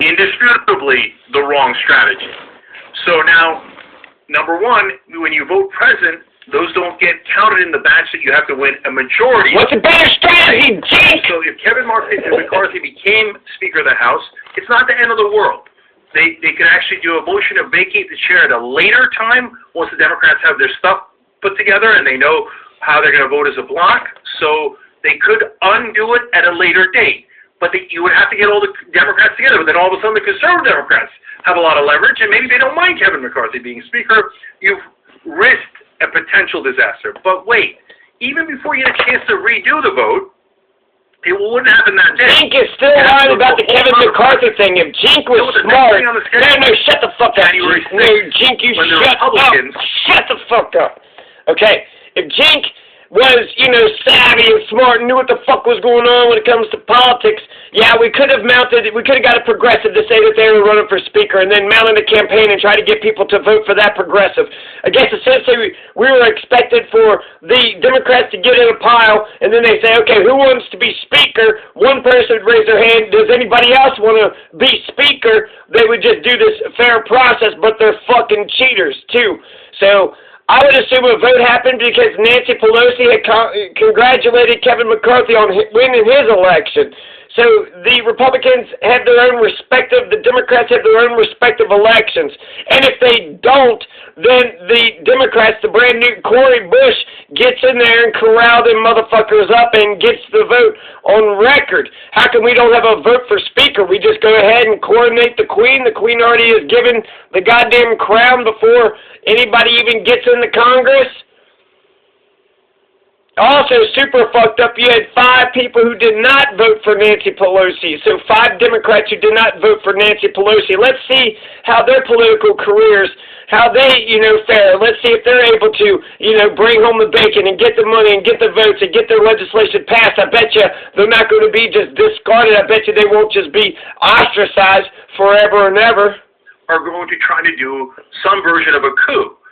indisputably the wrong strategy. So now, number one, when you vote president, those don't get counted in the batch that you have to win a majority. What's a better strategy, Cenk? So if Kevin McCarthy became Speaker of the House, it's not the end of the world. They could actually do a motion to vacate the chair at a later time once the Democrats have their stuff put together and they know how they're going to vote as a bloc. So they could undo it at a later date. But you would have to get all the Democrats together. But then all of a sudden the conservative Democrats have a lot of leverage, and maybe they don't mind Kevin McCarthy being Speaker. You've risked a potential disaster. But wait, even before you get a chance to redo the vote, it wouldn't happen that day. Cenk is still lying about the Kevin McCarthy thing. If Cenk was smart, no, shut the fuck up. No, Cenk, you shut up. Shut the fuck up. Okay, if Cenk was, savvy and smart and knew what the fuck was going on when it comes to politics, yeah, we could have got a progressive to say that they were running for Speaker and then mounted a campaign and try to get people to vote for that progressive. I guess essentially we were expected for the Democrats to get in a pile, and then they say, okay, who wants to be Speaker? One person would raise their hand. Does anybody else want to be Speaker? They would just do this fair process, but they're fucking cheaters, too. So I would assume a vote happened because Nancy Pelosi had congratulated Kevin McCarthy on winning his election. So the Republicans have their own the Democrats have their own respective elections. And if they don't, then the Democrats, the brand new Cory Bush, gets in there and corral them motherfuckers up and gets the vote on record. How come we don't have a vote for Speaker? We just go ahead and coronate the Queen. The Queen already is given the goddamn crown before anybody even gets into Congress. Also, super fucked up, you had 5 people who did not vote for Nancy Pelosi. So 5 Democrats who did not vote for Nancy Pelosi. Let's see how their political careers, how they, fare. Let's see if they're able to, bring home the bacon and get the money and get the votes and get their legislation passed. I bet you they're not going to be just discarded. I bet you they won't just be ostracized forever and ever. Are going to try to do some version of a coup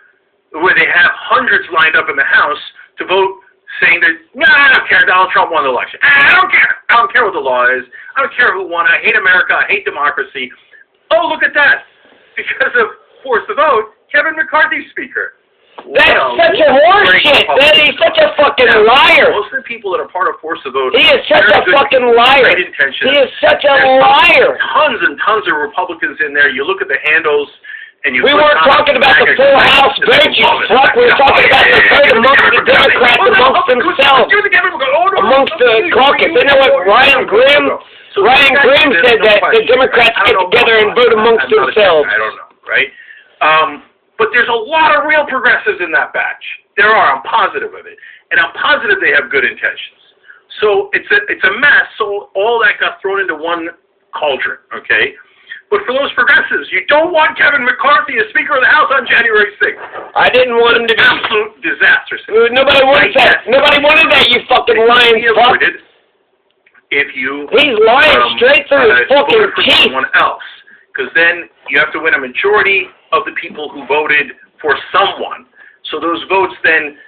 where they have hundreds lined up in the House to vote, saying that, no, I don't care, Donald Trump won the election. I don't care. I don't care what the law is. I don't care who won. I hate America. I hate democracy. Oh, look at that. Because of forced to vote, Kevin McCarthy's Speaker. That's such a horseshit. That he's such a fucking liar. Most of the people that are part of forced to vote, he is such a fucking liar. Great intentions. He is such a liar. Tons and tons of Republicans in there. You look at the handles. And we weren't talking about the full House vote, you fuck. We were talking about the vote amongst the Democrats, amongst themselves, amongst the caucus. You know what Ryan Grimm said that the Democrats get together and vote amongst themselves. I don't know, right? But there's a lot of real progressives in that batch. There are. I'm positive of it. And I'm positive they have good intentions. So it's a mess. So all that got thrown into one cauldron, okay? But for those progressives, you don't want Kevin McCarthy as Speaker of the House on January 6th. I didn't want him to be. Absolute disaster. Nobody wanted that. Nobody wanted that, you fucking lying fuck. If you... He's lying straight through his fucking teeth. Someone else. Because then you have to win a majority of the people who voted for someone. So those votes then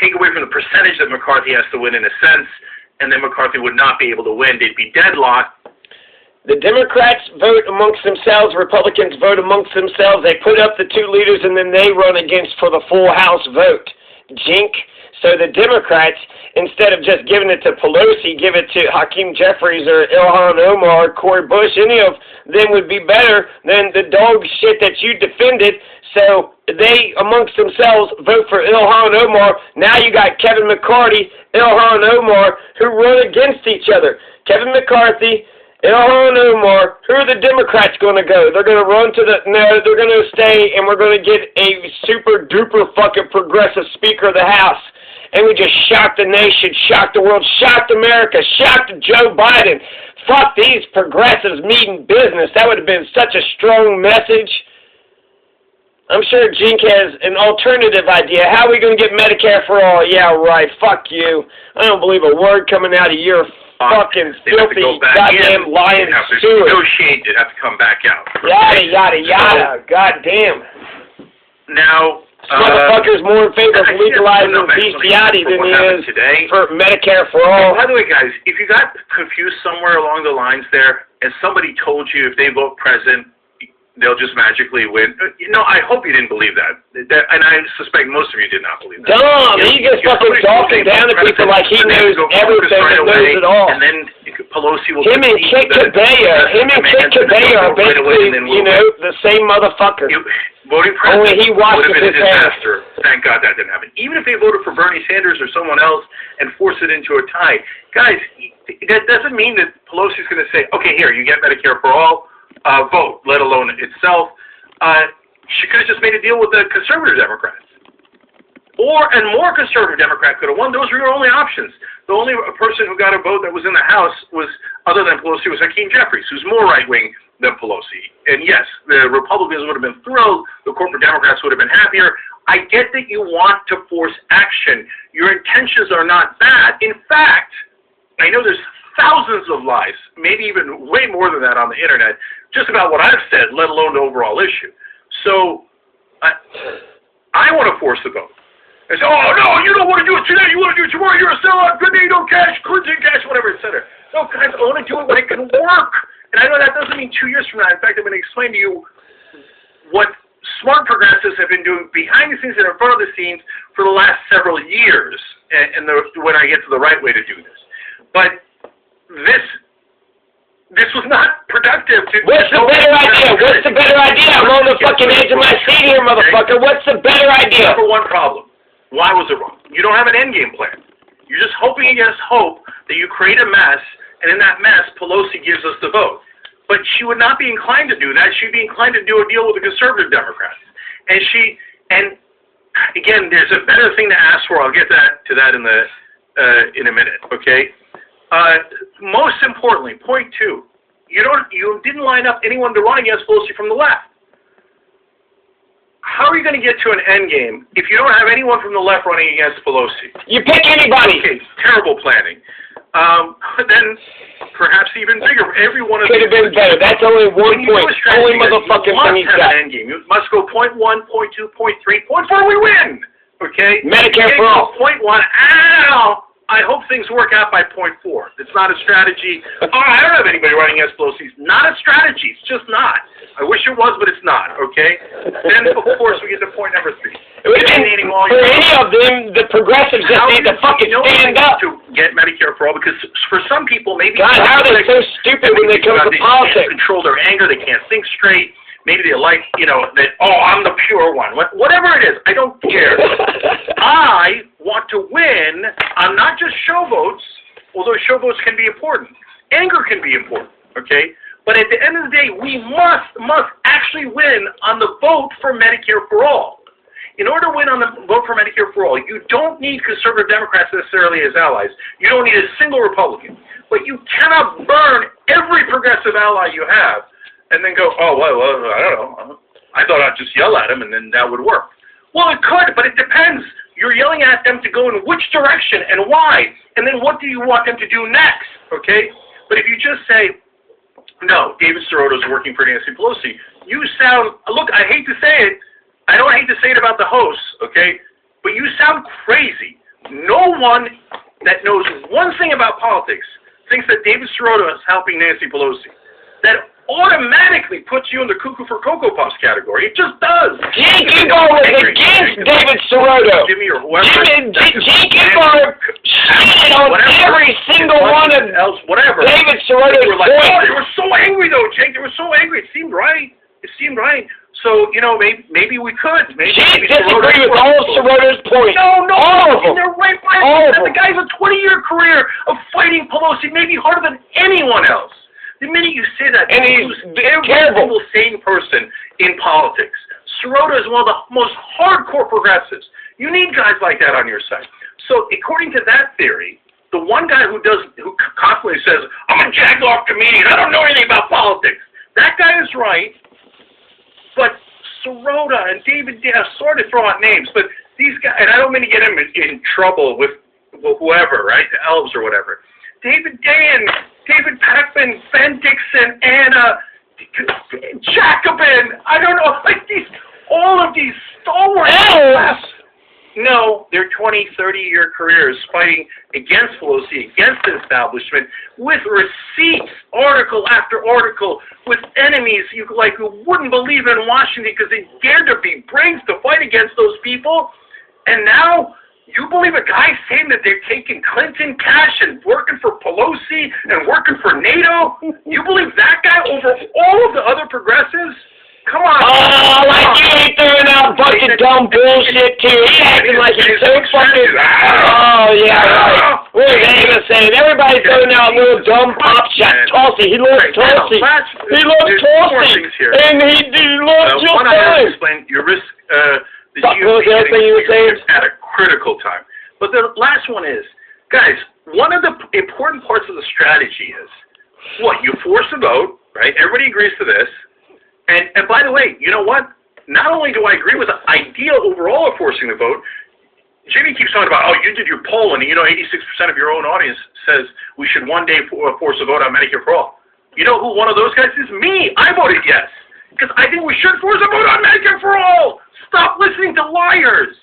take away from the percentage that McCarthy has to win in a sense, and then McCarthy would not be able to win. They'd be deadlocked. The Democrats vote amongst themselves, Republicans vote amongst themselves, they put up the 2 leaders, and then they run against for the full House vote. Cenk. So the Democrats, instead of just giving it to Pelosi, give it to Hakeem Jeffries or Ilhan Omar or Cory Bush, any of them would be better than the dog shit that you defended. So they, amongst themselves, vote for Ilhan Omar. Now you got Kevin McCarthy, Ilhan Omar, who run against each other. Kevin McCarthy, Ilhan Omar, who are the Democrats going to go? They're going to run to no, they're going to stay, and we're going to get a super-duper fucking progressive Speaker of the House. And we just shocked the nation, shocked the world, shocked America, shocked Joe Biden. Fuck these progressives meeting business. That would have been such a strong message. I'm sure Cenk has an alternative idea. How are we going to get Medicare for all? Yeah, right. Fuck you. I don't believe a word coming out of your fucking filthy goddamn lying sewer. Negotiate. They'd have to come back out. Yada, yada, yada. Goddamn. Now, motherfucker's more in favor of legalizing bestiality than he is for Medicare for all. By the way, guys, if you got confused somewhere along the lines there, and somebody told you if they vote president, they'll just magically win. I hope you didn't believe that. And I suspect most of you did not believe that. Dumb! He just fucking talking down to people like he knows everything and knows it all. And then Pelosi will... Him and Cenk are basically, the same motherfucker. Voting president only he washed would have been a his hands. disaster. Thank God that didn't happen. Even if they voted for Bernie Sanders or someone else and force it into a tie. Guys, that doesn't mean that Pelosi's going to say, okay, here, you get Medicare for all, vote, let alone itself. She could have just made a deal with the conservative Democrats. And more conservative Democrat could have won. Those were your only options. The only person who got a vote that was in the House was, other than Pelosi, was Hakeem Jeffries, who's more right-wing than Pelosi. And yes, the Republicans would have been thrilled. The corporate Democrats would have been happier. I get that you want to force action. Your intentions are not bad. In fact, I know there's thousands of lies, maybe even way more than that on the internet, just about what I've said, let alone the overall issue. So, I want to force the vote. I say, oh, no, you don't want to do it today, you want to do it tomorrow, you're a sellout, tornado cash, Clinton cash, whatever, etc. No, guys, I want to do it when it can work. And I know that doesn't mean 2 years from now. In fact, I'm going to explain to you what smart progressives have been doing behind the scenes and in front of the scenes for the last several years, and when I get to the right way to do this. But this was not productive. What's the better idea? What's the better idea? I'm on the fucking edge of my seat here, motherfucker. What's the better idea? Number one problem. Why was it wrong? You don't have an endgame plan. You're just hoping against hope that you create a mess, and in that mess, Pelosi gives us the vote. But she would not be inclined to do that. She'd be inclined to do a deal with the conservative Democrats. And again, there's a better thing to ask for. I'll get to that in a minute, okay? Most importantly, point two, you didn't line up anyone to run against Pelosi from the left. How are you going to get to an end game if you don't have anyone from the left running against Pelosi? You pick anybody. Okay, terrible planning. Then perhaps even bigger. Every one of could have been better. That's only one point. Only motherfucking thing he's got. An end game. You must go point 1, point 2, point 3, point 4. We win. Okay. Medicare for all. Point 1. Ow. I hope things work out by point 4. It's not a strategy. I don't have anybody running against Pelosi. It's not a strategy. It's just not. I wish it was, but it's not. Okay. Then of course we get to point number 3. For any of them, the progressives just need to fucking stand up to get Medicare for all. Because for some people, maybe God, how are they so stupid when they come to politics? They can't control their anger. They can't think straight. Maybe they like, that, I'm the pure one. Whatever it is, I don't care. I want to win on not just show votes, although show votes can be important. Anger can be important, okay? But at the end of the day, we must actually win on the vote for Medicare for all. In order to win on the vote for Medicare for all, you don't need conservative Democrats necessarily as allies. You don't need a single Republican. But you cannot burn every progressive ally you have and then go, well, I don't know. I thought I'd just yell at him and then that would work. Well, it could, but it depends. You're yelling at them to go in which direction and why, and then what do you want them to do next, okay? But if you just say, no, David Sirota's working for Nancy Pelosi, you sound, look, I hate to say it, I don't hate to say it about the hosts, okay, but you sound crazy. No one that knows one thing about politics thinks that David Sirota is helping Nancy Pelosi. That automatically puts you in the cuckoo for Cocoa Puffs category. It just does. Cenk was against David Sirota. Jimmy or whoever. Cenk shitted on every single one of David Sirota's points. They were so angry, though, Cenk. They were so angry. It seemed right. So, maybe we could. Cenk disagreed with all of Sirota's points. No, all of them. They're right by the guy's a 20-year career of fighting Pelosi, maybe harder than anyone else. The minute you say that, you lose every single sane person in politics. Sirota is one of the most hardcore progressives. You need guys like that on your side. So, according to that theory, the one guy who constantly says, I'm a jack-off comedian, I don't know anything about politics, that guy is right. But Sirota and David Dane, sorry to throw out names, but these guys, and I don't mean to get him in trouble with whoever, right, the elves or whatever. David Dane, David Packman, Ben Dixon, Anna, Jacobin, I don't know, like all of these stalwart elves. No, their 20, 30-year careers fighting against Pelosi, against the establishment, with receipts, article after article, with enemies you wouldn't believe in Washington because they dared to be brains to fight against those people. And now you believe a guy saying that they're taking Clinton cash and working for Pelosi and working for NATO? You believe that guy over all of the other progressives? Come on. Oh, like you ain't throwing out a bunch of dumb bullshit too. He acting like he's so fucking. Oh yeah, right. What was I gonna say? Everybody's throwing out little dumb pop shot. Tulsi, he loves Tulsi. He loves Tulsi, and he loves your time. One I explain your risk. The GOP at a critical time. But the last one is, guys, one of the important parts of the strategy is what you force a vote, right? Everybody agrees to this. And by the way, you know what? Not only do I agree with the idea overall of forcing the vote, Jimmy keeps talking about, you did your poll, and 86% of your own audience says we should one day force a vote on Medicare for all. You know who one of those guys is? Me. I voted yes. Because I think we should force a vote on Medicare for all. Stop listening to liars.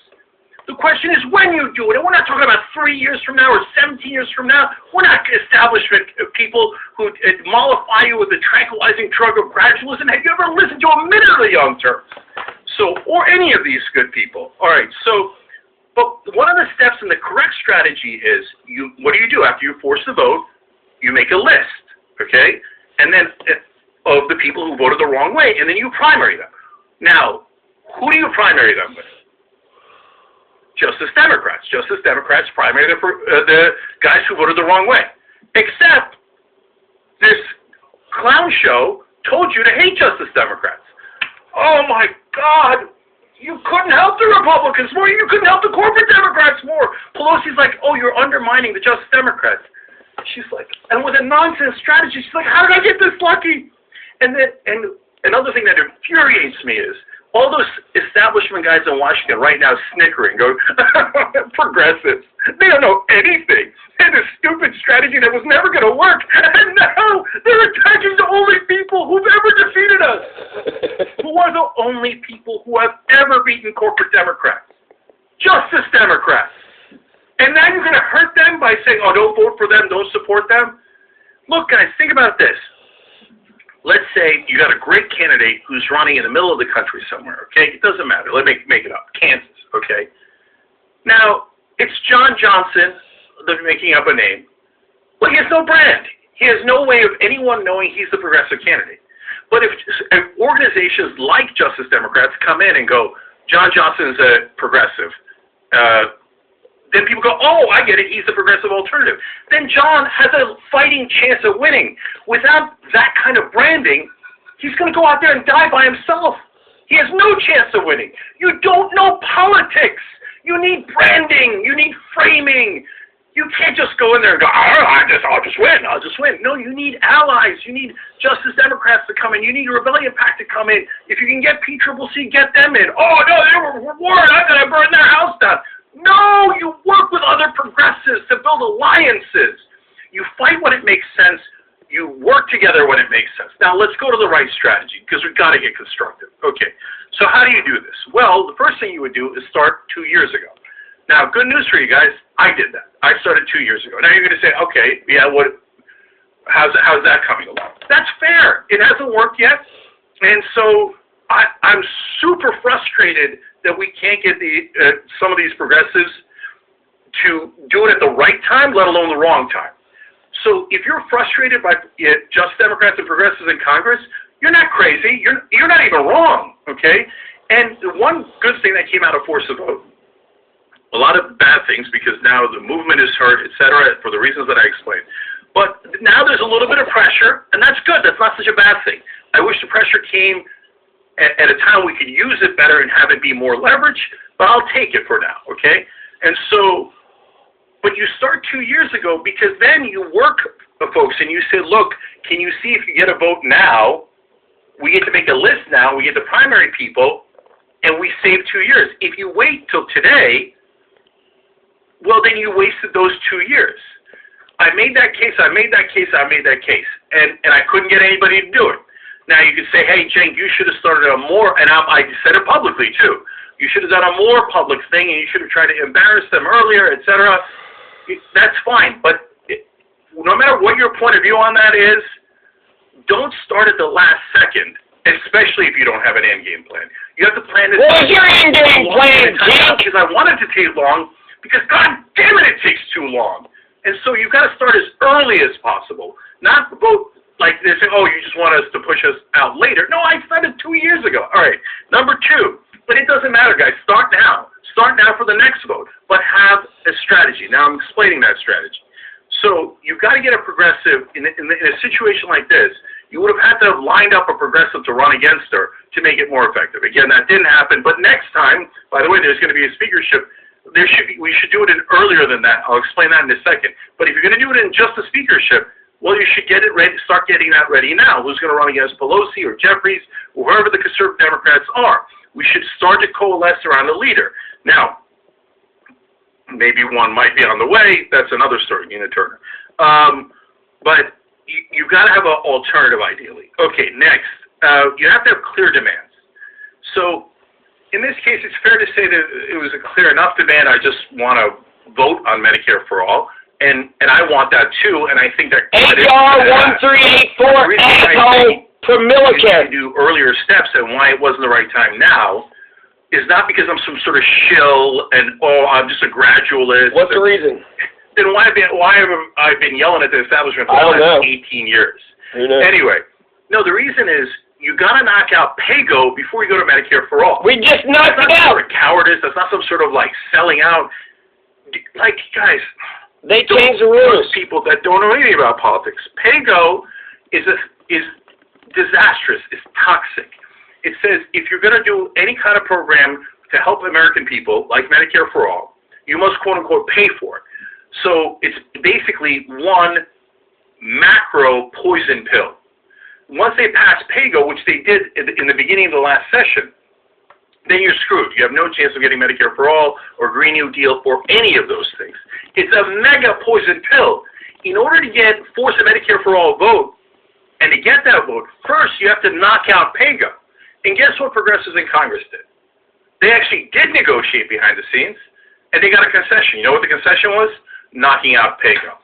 The question is when you do it. And we're not talking about 3 years from now or 17 years from now. We're not establishment people who mollify you with the tranquilizing drug of gradualism. Have you ever listened to a minute of the Young Turks? Or any of these good people. All right, but one of the steps in the correct strategy is, what do? After you force the vote, you make a list, okay? And then of the people who voted the wrong way, and then you primary them. Now, who do you primary them with? Justice Democrats. Justice Democrats primary the guys who voted the wrong way. Except this clown show told you to hate Justice Democrats. Oh my God! You couldn't help the Republicans more. You couldn't help the corporate Democrats more. Pelosi's like, you're undermining the Justice Democrats. She's like, and with a nonsense strategy, she's like, how did I get this lucky? And another thing that infuriates me is, all those establishment guys in Washington right now snickering, go, progressives. They don't know anything. They had a stupid strategy that was never going to work. And now they're attacking the only people who've ever defeated us. Who are the only people who have ever beaten corporate Democrats? Justice Democrats. And now you're going to hurt them by saying, don't vote for them, don't support them? Look, guys, think about this. Let's say you got a great candidate who's running in the middle of the country somewhere, okay? It doesn't matter. Let me make it up. Kansas, okay? Now, it's John Johnson, they're making up a name, but he has no brand. He has no way of anyone knowing he's the progressive candidate. But if organizations like Justice Democrats come in and go, John Johnson's a progressive, then people go, I get it, he's the progressive alternative. Then John has a fighting chance of winning. Without that kind of branding, he's going to go out there and die by himself. He has no chance of winning. You don't know politics. You need branding. You need framing. You can't just go in there and go, I'll just win. No, you need allies. You need Justice Democrats to come in. You need a Rebellion PAC to come in. If you can get PCCC, get them in. No, they were warned. I'm going to burn their house down. No, you work with other progressives to build alliances. You fight when it makes sense. You work together when it makes sense. Now, let's go to the right strategy, because we've got to get constructive. Okay, so how do you do this? Well, the first thing you would do is start 2 years ago. Now, good news for you guys, I did that. I started 2 years ago. Now, you're going to say, okay, yeah, how's that coming along? That's fair. It hasn't worked yet, and so I'm super frustrated that we can't get some of these progressives to do it at the right time, let alone the wrong time. So if you're frustrated by just Democrats and progressives in Congress, you're not crazy. You're not even wrong, okay? And the one good thing that came out of Force the Vote, a lot of bad things because now the movement is hurt, et cetera, for the reasons that I explained. But now there's a little bit of pressure, and that's good. That's not such a bad thing. I wish the pressure came at a time we could use it better and have it be more leverage, but I'll take it for now, okay? And so, but you start 2 years ago because then you work, folks, and you say, look, can you see if you get a vote now? We get to make a list now. We get the primary people, and we save 2 years. If you wait till today, well, then you wasted those 2 years. I made that case, and I couldn't get anybody to do it. Now, you could say, hey, Cenk, you should have started more, and I said it publicly, too. You should have done a more public thing, and you should have tried to embarrass them earlier, etc. That's fine, but no matter what your point of view on that is, don't start at the last second, especially if you don't have an end game plan. You have to plan this. What is your end game plan, Cenk? Because I want it to take long, because God damn it takes too long. And so you've got to start as early as possible. Not vote like they say, oh, you just want us to push us out later. No, I started 2 years ago. All right. Number two, but it doesn't matter, guys. Start now. Start now for the next vote, but have a strategy. Now I'm explaining that strategy. So you've got to get a progressive, in a situation like this, you would have had to have lined up a progressive to run against her to make it more effective. Again, that didn't happen, but next time, by the way, there's going to be a speakership. We should do it in earlier than that. I'll explain that in a second. But if you're going to do it in just a speakership, well, you should get it ready, start getting that ready now. Who's going to run against Pelosi or Jeffries or whoever the conservative Democrats are? We should start to coalesce around a leader. Now, maybe one might be on the way. That's another story, Nina Turner. But you've got to have an alternative, ideally. Okay, next, you have to have clear demands. So in this case, it's fair to say that it was a clear enough demand. I just want to vote on Medicare for all, and I want that too. And I think that HR 1384 anti-Millicare. Do earlier steps and why it wasn't the right time now is not because I'm some sort of shill and I'm just a gradualist. What's the reason? Then why have I been yelling at the establishment for the last 18 years? Anyway, no, the reason is you got to knock out PAYGO before you go to Medicare for all. We just knocked it out. That's not some sort of cowardice. That's not some sort of like selling out. Like, guys, they changed the rules. People that don't know anything about politics. PAYGO is disastrous. It's toxic. It says if you're going to do any kind of program to help American people, like Medicare for all, you must quote-unquote pay for it. So it's basically one macro poison pill. Once they pass PAYGO, which they did in the beginning of the last session, then you're screwed. You have no chance of getting Medicare for all or Green New Deal or any of those things. It's a mega poison pill. In order to force a Medicare for all vote, and to get that vote, first you have to knock out PAYGO. And guess what progressives in Congress did? They actually did negotiate behind the scenes, and they got a concession. You know what the concession was? Knocking out PAYGO.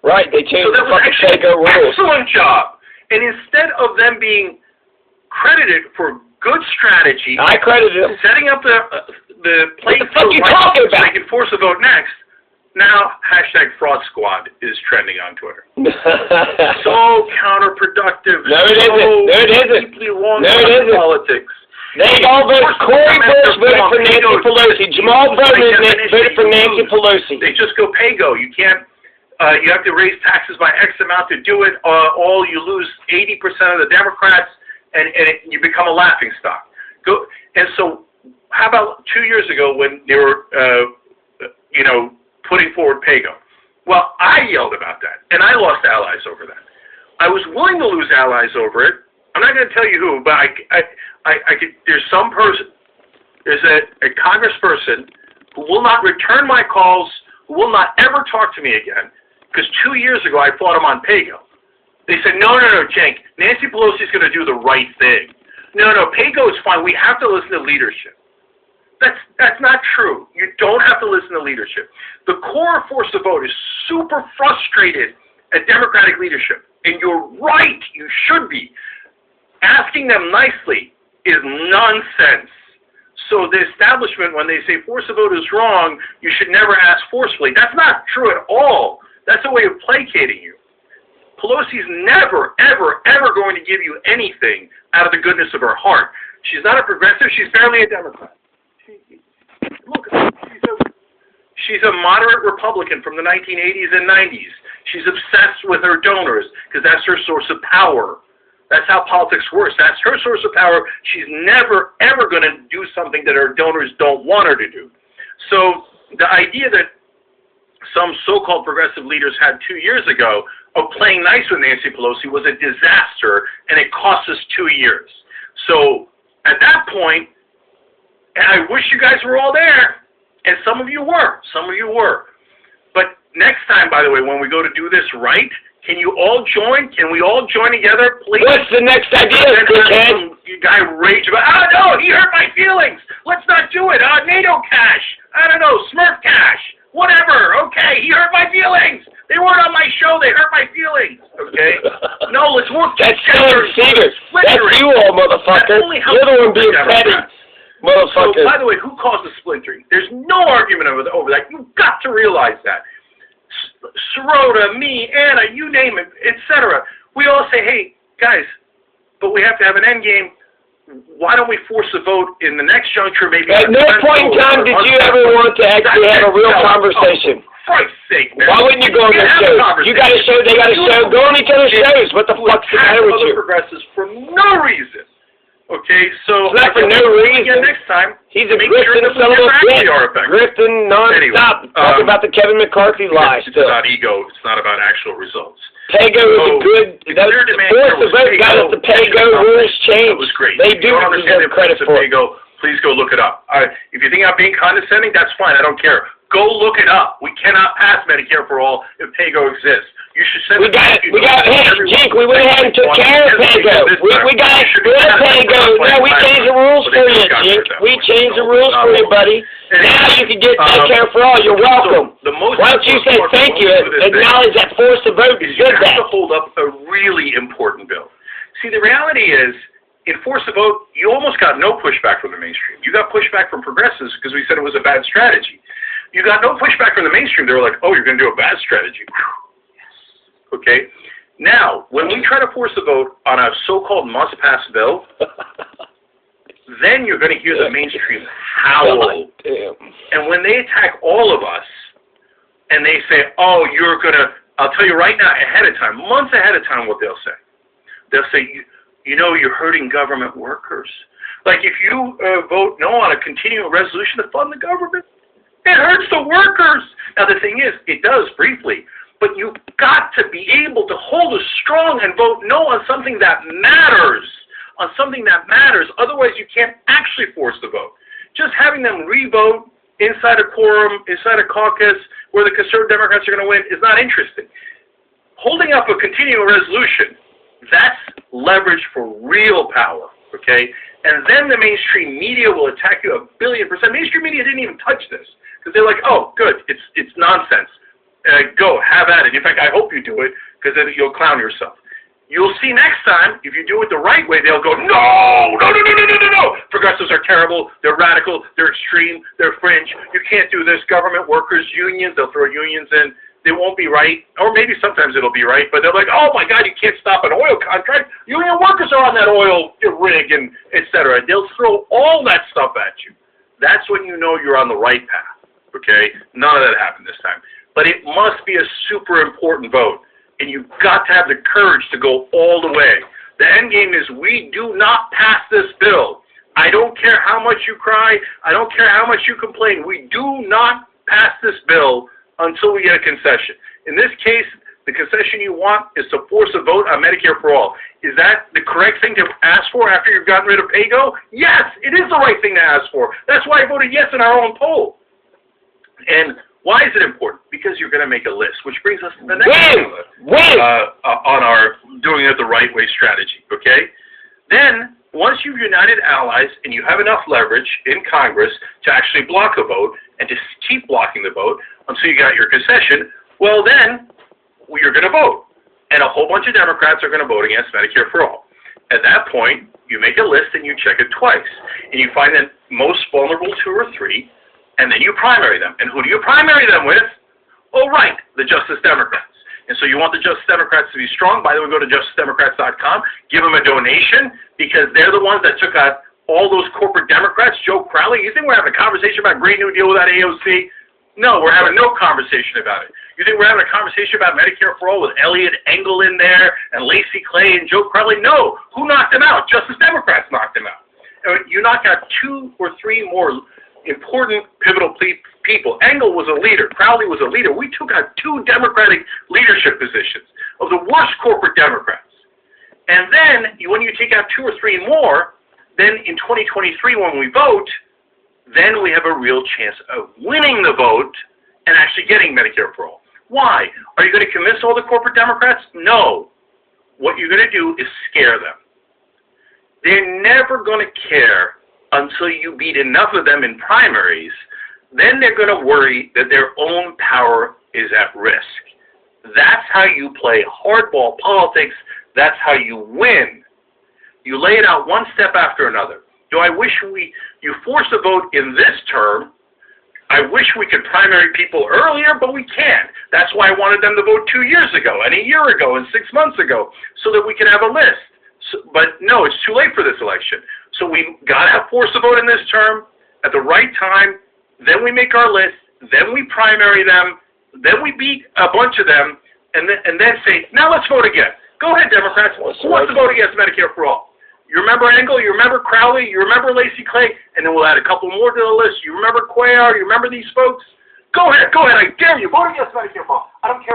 Right, they changed the PAYGO rules. Excellent job. And instead of them being credited for good strategy, I credited them. Setting up the plate what the fuck are you talking about? So they can force a vote next. Now, #Fraud Squad is trending on Twitter. So counterproductive. No, it isn't. No, it isn't. Deeply wrong in politics. They all voted. Cory Bush voted for Nancy Pelosi. Jamal Bowman voted for Nancy Pelosi. They just go PAYGO. You can't. You have to raise taxes by X amount to do it. You lose 80% of the Democrats, and you become a laughingstock. And so, how about 2 years ago when they were, putting forward PAYGO? Well, I yelled about that, and I lost allies over that. I was willing to lose allies over it. I'm not going to tell you who, but I could. There's some person. There's a congressperson who will not return my calls, who will not ever talk to me again, because 2 years ago I fought him on PAYGO. They said, no, Cenk, Nancy Pelosi's going to do the right thing. No, PAYGO is fine. We have to listen to leadership. That's not true. You don't have to listen to leadership. The core force of vote is super frustrated at Democratic leadership. And you're right, you should be. Asking them nicely is nonsense. So the establishment, when they say force of vote is wrong, you should never ask forcefully. That's not true at all. That's a way of placating you. Pelosi's never, ever, ever going to give you anything out of the goodness of her heart. She's not a progressive. She's barely a Democrat. She's a moderate Republican from the 1980s and 90s. She's obsessed with her donors because that's her source of power. That's how politics works. That's her source of power. She's never, ever going to do something that her donors don't want her to do. So the idea that some so-called progressive leaders had 2 years ago of playing nice with Nancy Pelosi was a disaster, and it cost us 2 years. So at that point, and I wish you guys were all there, and some of you were. But next time, by the way, when we go to do this right, can you all join? Can we all join together, please? What's the next idea, You guy rage about, no, he hurt my feelings. let's not do it. NATO cash. I don't know, Smurf cash. Whatever. Okay, he hurt my feelings. They weren't on my show. They hurt my feelings. Okay? No, let's work together. That's you all, motherfucker. You're the one being petty. Motherfucker. So, by the way, who caused the splintering? There's no argument over that. You've got to realize that. Sirota, me, Anna, you name it, etc. We all say, hey, guys, but we have to have an end game. Why don't we force a vote in the next juncture? Maybe. At no point in time did you ever want to actually have a real conversation. For Christ's sake, man. Why wouldn't you go on their shows? You got a show, they got a show. Go on each other's shows. What the fuck's the matter with you? Progressives for no reason. Okay, so it's not for no reason. Next time, he's a grifting son of a bitch. Grifting non-stop. Talking about the Kevin McCarthy lie still. It's not ego. It's not about actual results. Pay-go is a good. Force the vote got us the pay-go rules changed. That was great. They do deserve credit for it. Please go look it up. If you think I'm being condescending, that's fine. I don't care. Go look it up. We cannot pass Medicare for all if pay-go exists. You should send hey, Cenk, we went ahead and took care of pay-go. We got good pay-go. No, we changed the rules for you, Cenk. We changed the rules for you, buddy. Now you can get Medicare for all. You're welcome. Why don't you say thank you? Acknowledge that force to vote is good. You have to hold up a really important bill. See, the reality is, in force to vote, you almost got no pushback from the mainstream. You got pushback from progressives because we said it was a bad strategy. You got no pushback from the mainstream. They were like, oh, you're going to do a bad strategy. Okay? Now, when we try to force a vote on a so-called must-pass bill, then you're going to hear the mainstream howl. And when they attack all of us, and they say, oh, you're going to, I'll tell you right now, ahead of time, months ahead of time, what they'll say. They'll say, you know, you're hurting government workers. Like, if you vote no on a continuing resolution to fund the government, it hurts the workers. Now, the thing is, it does briefly, but you've got to be able to hold a strong and vote no on something that matters. On something that matters. Otherwise, you can't actually force the vote. Just having them re-vote inside a quorum, inside a caucus, where the conservative Democrats are going to win is not interesting. Holding up a continuing resolution, that's leverage for real power, okay? And then the mainstream media will attack you 1,000,000,000%. Mainstream media didn't even touch this. Because they're like, oh, good, it's nonsense. Go, have at it. In fact, I hope you do it, because then you'll clown yourself. You'll see next time, if you do it the right way, they'll go, no. Progressives are terrible, they're radical, they're extreme, they're fringe. You can't do this. Government workers, unions, they'll throw unions in. They won't be right, or maybe sometimes it'll be right, but they're like, oh my God, you can't stop an oil contract. Union workers are on that oil rig, and et cetera. They'll throw all that stuff at you. That's when you know you're on the right path. Okay? None of that happened this time. But it must be a super important vote. And you've got to have the courage to go all the way. The end game is we do not pass this bill. I don't care how much you cry. I don't care how much you complain. We do not pass this bill until we get a concession. In this case, the concession you want is to force a vote on Medicare for all. Is that the correct thing to ask for after you've gotten rid of pay-go? Yes, it is the right thing to ask for. That's why I voted yes in our own poll. And why is it important? Because you're going to make a list, which brings us to the next on our doing it the right way strategy, okay? Then, once you've united allies and you have enough leverage in Congress to actually block a vote and to keep blocking the vote until you got your concession, well then, you're going to vote. And a whole bunch of Democrats are going to vote against Medicare for all. At that point, you make a list and you check it twice. And you find the most vulnerable 2 or 3, and then you primary them. And who do you primary them with? Oh, right, the Justice Democrats. And so you want the Justice Democrats to be strong. By the way, go to justicedemocrats.com. Give them a donation, because they're the ones that took out all those corporate Democrats. Joe Crowley, you think we're having a conversation about Green New Deal without AOC? No, we're having no conversation about it. You think we're having a conversation about Medicare for all with Elliot Engel in there and Lacey Clay and Joe Crowley? No. Who knocked them out? Justice Democrats knocked them out. You knock out 2 or 3 more important, pivotal people. Engel was a leader. Crowley was a leader. We took out 2 Democratic leadership positions of the worst corporate Democrats. And then, when you take out 2 or 3 more, then in 2023 when we vote, then we have a real chance of winning the vote and actually getting Medicare for all. Why? Are you going to convince all the corporate Democrats? No. What you're going to do is scare them. They're never going to care until you beat enough of them in primaries, then they're going to worry that their own power is at risk. That's how you play hardball politics. That's how you win. You lay it out one step after another. Do I wish you force a vote in this term? I wish we could primary people earlier, but we can't. That's why I wanted them to vote 2 years ago, and a year ago, and 6 months ago, so that we could have a list. But no, it's too late for this election. So we got to have force a vote in this term at the right time. Then we make our list. Then we primary them. Then we beat a bunch of them, and then say, now let's vote again. Go ahead, Democrats. Who wants to vote against Medicare for all? You remember Engel? You remember Crowley? You remember Lacey Clay? And then we'll add a couple more to the list. You remember Cuellar? You remember these folks? Go ahead. I dare you. Vote against Medicare for all. I don't care.